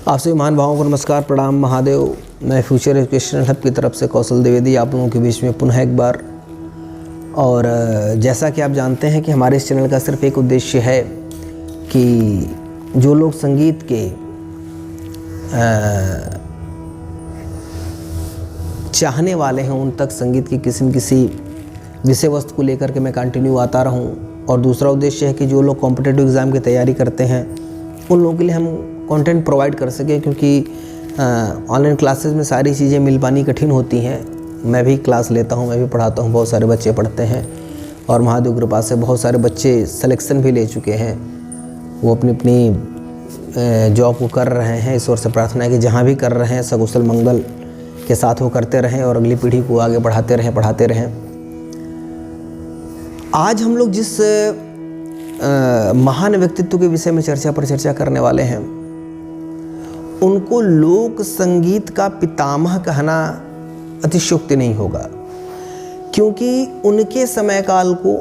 आप सभी महान भावों को नमस्कार, प्रणाम, महादेव। मैं फ्यूचर एजुकेशनल हब की तरफ से कौशल द्विवेदी आप लोगों के बीच में पुनः एक बार। और जैसा कि आप जानते हैं कि हमारे इस चैनल का सिर्फ एक उद्देश्य है कि जो लोग संगीत के चाहने वाले हैं उन तक संगीत की किसी न किसी विषय वस्तु को लेकर के मैं कंटिन्यू आता रहूं। और दूसरा उद्देश्य है कि जो लोग कॉम्पिटिटिव एग्ज़ाम की तैयारी करते हैं उन लोगों के लिए हम कंटेंट प्रोवाइड कर सकें, क्योंकि ऑनलाइन क्लासेस में सारी चीज़ें मिल पानी कठिन होती हैं। मैं भी क्लास लेता हूं, मैं भी पढ़ाता हूं, बहुत सारे बच्चे पढ़ते हैं और महादेव कृपा से बहुत सारे बच्चे सिलेक्शन भी ले चुके हैं। वो अपनी अपनी जॉब को कर रहे हैं। ईश्वर से प्रार्थना है कि जहाँ भी कर रहे हैं सकुशल मंगल के साथ वो करते रहें और अगली पीढ़ी को आगे बढ़ाते रहें। आज हम लोग जिस महान व्यक्तित्व के विषय में चर्चा करने वाले हैं उनको लोक संगीत का पितामह कहना अतिशयोक्ति नहीं होगा, क्योंकि उनके समय काल को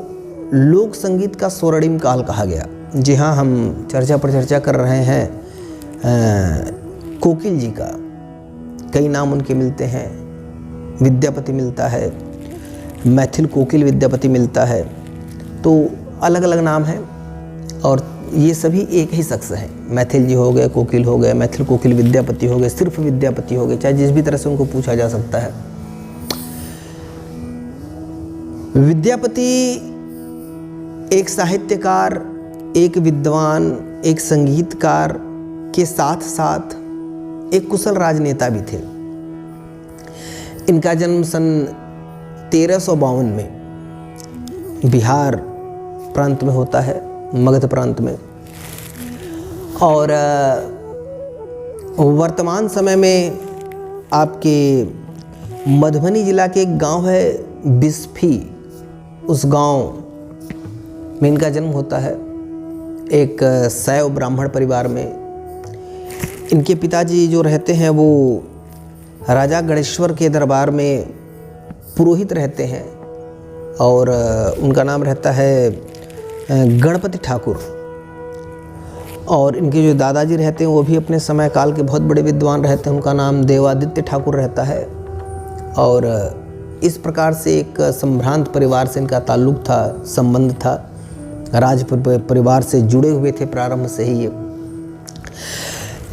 लोक संगीत का स्वर्णिम काल कहा गया। जी हाँ, हम चर्चा कर रहे हैं कोकिल जी का। कई नाम उनके मिलते हैं। विद्यापति मिलता है, मैथिल कोकिल विद्यापति मिलता है, तो अलग अलग नाम हैं और ये सभी एक ही शख्स हैं। मैथिल जी हो गए, कोकिल हो गए, मैथिल कोकिल विद्यापति हो गए, सिर्फ विद्यापति हो गए, चाहे जिस भी तरह से उनको पूछा जा सकता है। विद्यापति एक साहित्यकार, एक विद्वान, एक संगीतकार के साथ साथ एक कुशल राजनेता भी थे। इनका जन्म सन 1352 में बिहार प्रांत में होता है, मगध प्रांत में। और वर्तमान समय में आपके मधुबनी जिला के एक गांव है बिस्फी, उस गांव में इनका जन्म होता है। एक शैव ब्राह्मण परिवार में इनके पिताजी जो रहते हैं वो राजा गणेश्वर के दरबार में पुरोहित रहते हैं और उनका नाम रहता है गणपति ठाकुर। और इनके जो दादाजी रहते हैं वो भी अपने समय काल के बहुत बड़े विद्वान रहते हैं। उनका नाम देवादित्य ठाकुर रहता है। और इस प्रकार से एक संभ्रांत परिवार से इनका ताल्लुक़ था, संबंध था। राज परिवार से जुड़े हुए थे प्रारंभ से ही ये।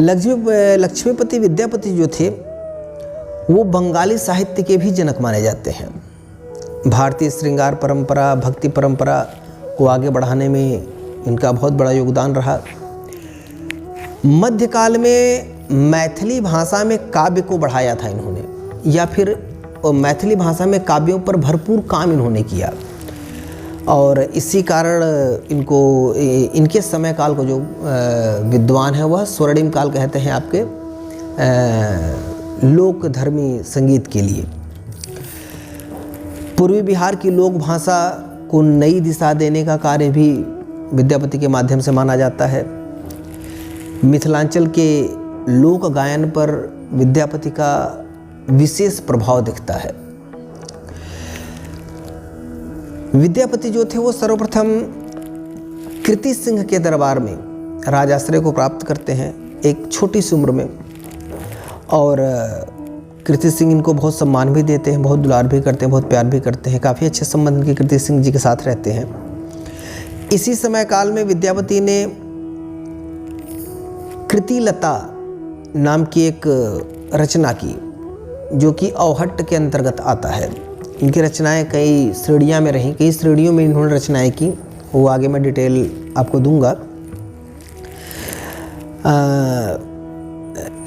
लक्ष्मीपति विद्यापति जो थे वो बंगाली साहित्य के भी जनक माने जाते हैं। भारतीय श्रृंगार परंपरा, भक्ति परंपरा को आगे बढ़ाने में इनका बहुत बड़ा योगदान रहा। मध्यकाल में मैथिली भाषा में काव्य को बढ़ाया था इन्होंने, या फिर मैथिली भाषा में काव्यों पर भरपूर काम इन्होंने किया। और इसी कारण इनके समय काल को जो विद्वान है वह स्वर्णिम काल कहते हैं आपके लोक धर्मी संगीत के लिए। पूर्वी बिहार की लोक भाषा को नई दिशा देने का कार्य भी विद्यापति के माध्यम से माना जाता है। मिथिलांचल के लोक गायन पर विद्यापति का विशेष प्रभाव दिखता है। विद्यापति जो थे वो सर्वप्रथम कीर्ति सिंह के दरबार में राजाश्रय को प्राप्त करते हैं एक छोटी सी उम्र में। और कीर्ति सिंह इनको बहुत सम्मान भी देते हैं, बहुत दुलार भी करते हैं, बहुत प्यार भी करते हैं। काफ़ी अच्छे संबंध के कीर्ति सिंह जी के साथ रहते हैं। इसी समय काल में विद्यापति ने कृतिलता नाम की एक रचना की, जो कि औहट्ट के अंतर्गत आता है। इनकी रचनाएं कई श्रेणियाँ में रहीं, कई श्रेणियों में इन्होंने रचनाएं की, वो आगे मैं डिटेल आपको दूंगा।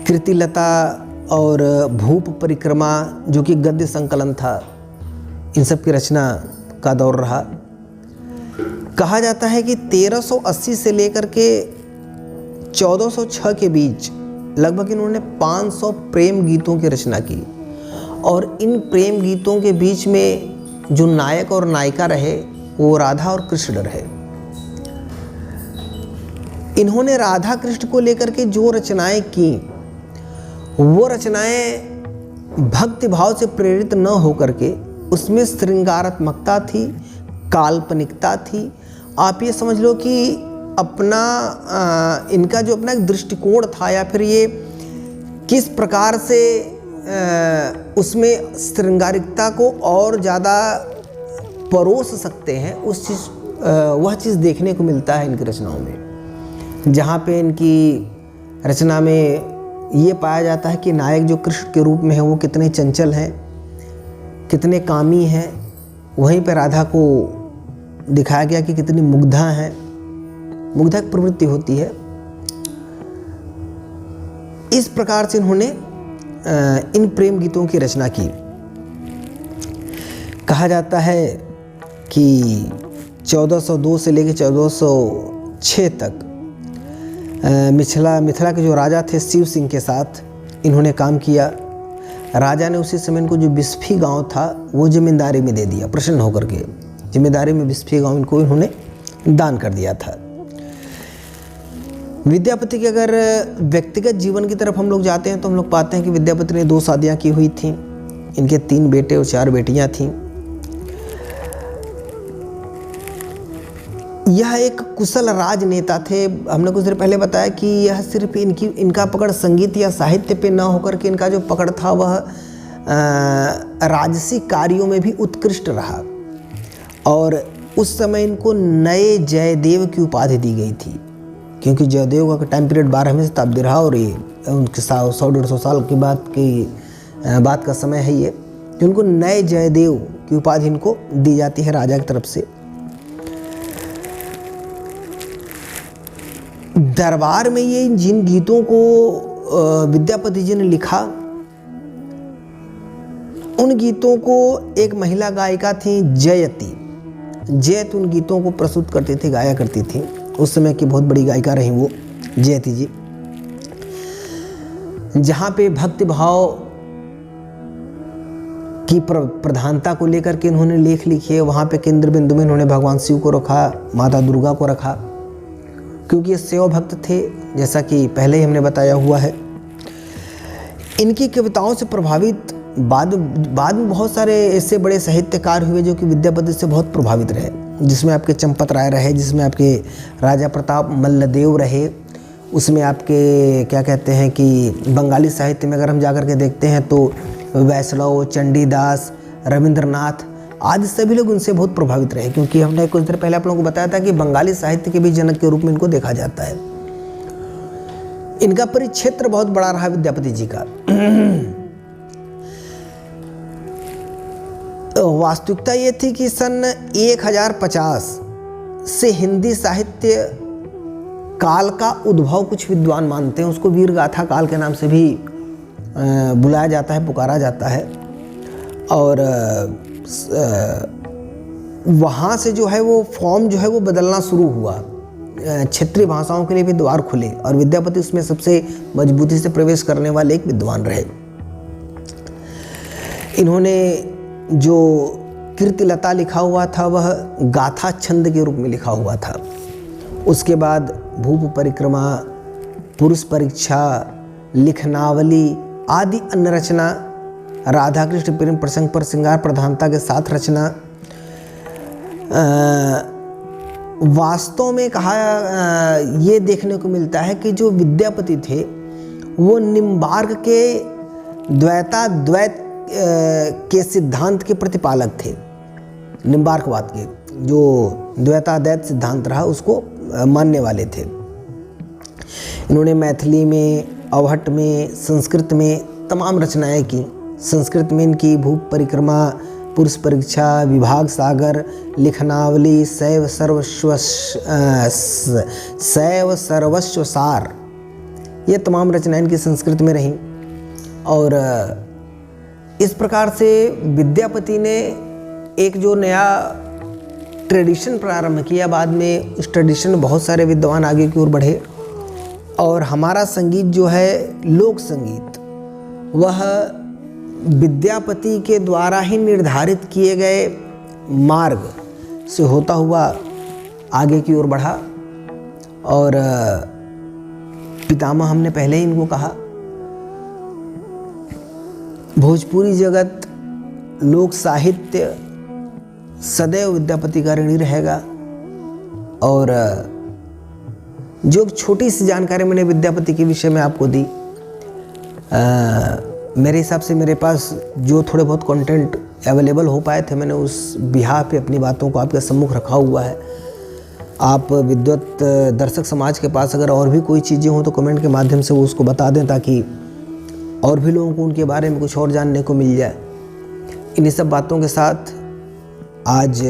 कृतिलता और भूप परिक्रमा जो कि गद्य संकलन था, इन सब की रचना का दौर रहा। कहा जाता है कि 1380 से लेकर के 1406 के बीच लगभग इन्होंने 500 प्रेम गीतों की रचना की। और इन प्रेम गीतों के बीच में जो नायक और नायिका रहे वो राधा और कृष्ण रहे। इन्होंने राधा कृष्ण को लेकर के जो रचनाएं की वो रचनाएं भक्ति भाव से प्रेरित न होकर के उसमें श्रृंगारात्मकता थी, काल्पनिकता थी। आप ये समझ लो कि अपना इनका जो अपना एक दृष्टिकोण था, या फिर ये किस प्रकार से उसमें श्रृंगारिकता को और ज़्यादा परोस सकते हैं, वह चीज़ देखने को मिलता है इनकी रचनाओं में। जहाँ पे इनकी रचना में ये पाया जाता है कि नायक जो कृष्ण के रूप में है वो कितने चंचल हैं, कितने कामी हैं, वहीं पर राधा को दिखाया गया कि कितनी मुग्धा हैं, मुग्धक प्रवृत्ति होती है। इस प्रकार से इन्होंने इन प्रेम गीतों की रचना की। कहा जाता है कि 1402 से लेकर 1406 तक मिथिला के जो राजा थे शिव सिंह के साथ इन्होंने काम किया। राजा ने उसी समय इनको जो बिस्फी गांव था वो जमींदारी में दे दिया, प्रसन्न होकर के जिम्मेदारी में बिस्फी गांव इनको इन्होंने दान कर दिया था। विद्यापति के अगर व्यक्तिगत जीवन की तरफ हम लोग जाते हैं तो हम लोग पाते हैं कि विद्यापति ने 2 शादियां की हुई थीं। इनके 3 बेटे और 4 बेटियां थीं। यह एक कुशल राजनेता थे। हमने कुछ देर पहले बताया कि यह सिर्फ इनका पकड़ संगीत या साहित्य पे न होकर के इनका जो पकड़ था वह राजसी कार्यों में भी उत्कृष्ट रहा। और उस समय इनको नए जयदेव की उपाधि दी गई थी, क्योंकि जयदेव का टाइम पीरियड 12वीं शताब्दी रहा और ये उनके 100-150 साल के बाद का समय है ये, कि उनको नए जयदेव की उपाधि इनको दी जाती है राजा की तरफ से। दरबार में ये जिन गीतों को विद्यापति जी ने लिखा, उन गीतों को एक महिला गायिका थी जयति उन गीतों को प्रस्तुत करती थी, गाया करती थी। उस समय की बहुत बड़ी गायिका रही वो जयति जी। जहाँ पे भक्ति भाव की प्रधानता को लेकर के इन्होंने लेख लिखे, वहाँ पे केंद्र बिंदु में इन्होंने भगवान शिव को रखा, माता दुर्गा को रखा, क्योंकि ये शिव भक्त थे, जैसा कि पहले ही हमने बताया हुआ है। इनकी कविताओं से प्रभावित बाद में बहुत सारे ऐसे बड़े साहित्यकार हुए जो कि विद्यापति से बहुत प्रभावित रहे, जिसमें आपके चंपत राय रहे, जिसमें आपके राजा प्रताप मल्लदेव रहे, उसमें आपके क्या कहते हैं कि बंगाली साहित्य में अगर हम जाकर के देखते हैं तो वैष्णव, चंडीदास, रविंद्रनाथ आदि सभी लोग उनसे बहुत प्रभावित रहे, क्योंकि हमने कुछ देर पहले आप लोगों को बताया था कि बंगाली साहित्य के भी जनक के रूप में इनको देखा जाता है। इनका परिक्षेत्र बहुत बड़ा रहा विद्यापति जी का। वास्तविकता ये थी कि सन 1050 से हिंदी साहित्य काल का उद्भव कुछ विद्वान मानते हैं, उसको वीर गाथा काल के नाम से भी बुलाया जाता है, पुकारा जाता है। और वहाँ से जो है वो फॉर्म जो है वो बदलना शुरू हुआ, क्षेत्रीय भाषाओं के लिए भी द्वार खुले और विद्यापति उसमें सबसे मजबूती से प्रवेश करने वाले एक विद्वान रहे। इन्होंने जो कीर्तिलता लिखा हुआ था वह गाथा छंद के रूप में लिखा हुआ था। उसके बाद भूप परिक्रमा, पुरुष परीक्षा, लिखनावली आदि अन्य रचना, राधा कृष्ण प्रेम प्रसंग पर श्रृंगार प्रधानता के साथ रचना। वास्तव में कहा ये देखने को मिलता है कि जो विद्यापति थे वो निम्बार्क के द्वैत के सिद्धांत के प्रतिपालक थे। निम्बार्कवाद के जो द्वैताद्वैत सिद्धांत रहा उसको मानने वाले थे। इन्होंने मैथिली में, अवहट में, संस्कृत में तमाम रचनाएं की। संस्कृत में इनकी भूप परिक्रमा, पुरुष परीक्षा, विभाग सागर, लिखनावली, शैव सर्वस्व सार, ये तमाम रचनाएं इनकी संस्कृत में रहीं। और इस प्रकार से विद्यापति ने एक जो नया ट्रेडिशन प्रारंभ किया, बाद में उस ट्रेडिशन में बहुत सारे विद्वान आगे की ओर बढ़े और हमारा संगीत जो है लोक संगीत वह विद्यापति के द्वारा ही निर्धारित किए गए मार्ग से होता हुआ आगे की ओर बढ़ा। और पितामह हमने पहले ही इनको कहा, भोजपुरी जगत, लोक साहित्य सदैव विद्यापति का ऋणी रहेगा। और जो छोटी सी जानकारी मैंने विद्यापति के विषय में आपको दी, मेरे हिसाब से मेरे पास जो थोड़े बहुत कंटेंट अवेलेबल हो पाए थे, मैंने उस बिहार पे अपनी बातों को आपके सम्मुख रखा हुआ है। आप विद्वत दर्शक समाज के पास अगर और भी कोई चीज़ें हों तो कमेंट के माध्यम से वो उसको बता दें, ताकि और भी लोगों को उनके बारे में कुछ और जानने को मिल जाए। इन्हीं सब बातों के साथ आज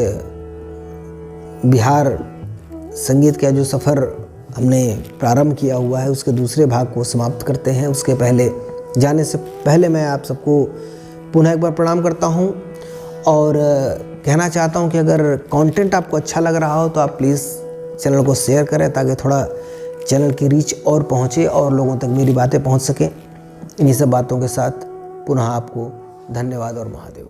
बिहार संगीत का जो सफ़र हमने प्रारंभ किया हुआ है उसके दूसरे भाग को समाप्त करते हैं। उसके पहले जाने से पहले मैं आप सबको पुनः एक बार प्रणाम करता हूं और कहना चाहता हूं कि अगर कंटेंट आपको अच्छा लग रहा हो तो आप प्लीज़ चैनल को शेयर करें, ताकि थोड़ा चैनल की रीच और पहुंचे और लोगों तक मेरी बातें पहुंच सकें। इन्हीं सब बातों के साथ पुनः आपको धन्यवाद और महादेव।